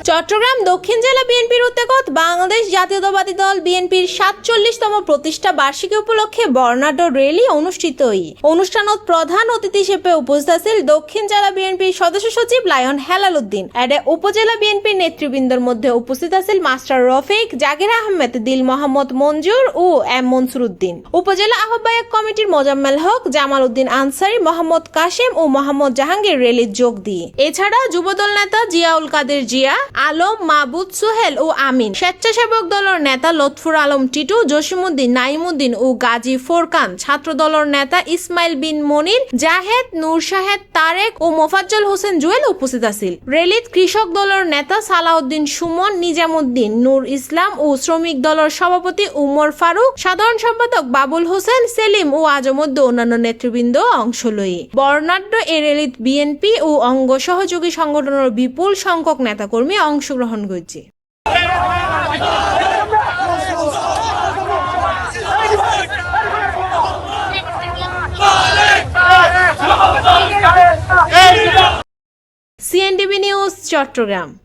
চট্টগ্রাম দক্ষিণ জেলা বিএনপির উদ্যোগত বাংলাদেশ জাতীয়তাবাদী দল বিএনপির ৪৭তম প্রতিষ্ঠা বার্ষিকী উপলক্ষে বর্ণাঢ্য র্যালি অনুষ্ঠিত অনুষ্ঠানত প্রধান অতিথি হিসেবে উপস্থিত ছিল দক্ষিণ জেলা বিএনপির সদস্য সচিব লায়ন হেলাল উদ্দিন। এডে উপজেলা বিএনপির নেতৃবৃন্দের মধ্যে উপস্থিত আছিল মাস্টার রফিক, জাকির আহমেদ, দিল মোহাম্মদ মঞ্জুর ও এম মনসুর উদ্দিন। উপজেলা আহ্বায়ক কমিটির মোজাম্মেল হক, জামাল উদ্দিন আনসারি, মোহাম্মদ কাশেম ও মোহাম্মদ জাহাঙ্গীর র্যালির যোগ দিয়ে। এছাড়া যুবদল নেতা জিয়াউল কাদের জিয়া, আলম, মাহবুব, সোহেল ও আমিন, স্বেচ্ছাসেবক দলের নেতা লতফুর আলম টিটু, জসিমউদ্দিন, নাইমউদ্দিন ও গাজী ফোরকান, ছাত্র দলের নেতা ইসমাইল বিন মনির, জাহেদ, নূর শাহেদ, তারেক ও মোফাজ্জল হোসেন জুয়েল উপস্থিত আছিল। র্যালিত কৃষক দলের নেতা সালাউদ্দিন সুমন, নিজামউদ্দিন, নূর ইসলাম ও শ্রমিক দলের সভাপতি উমর ফারুক, সাধারণ সম্পাদক বাবুল হোসেন, সেলিম ও আজমউদ্দিন অন্যান্য নেতৃবৃন্দ অংশ লয়। বর্ণাঢ্য এ র্যালিত বিএনপি ও অঙ্গ সহযোগী সংগঠনের বিপুল সংখ্যক নেতাকর্মী অংশগ্রহণ করছে। CNTV news, Chittagong.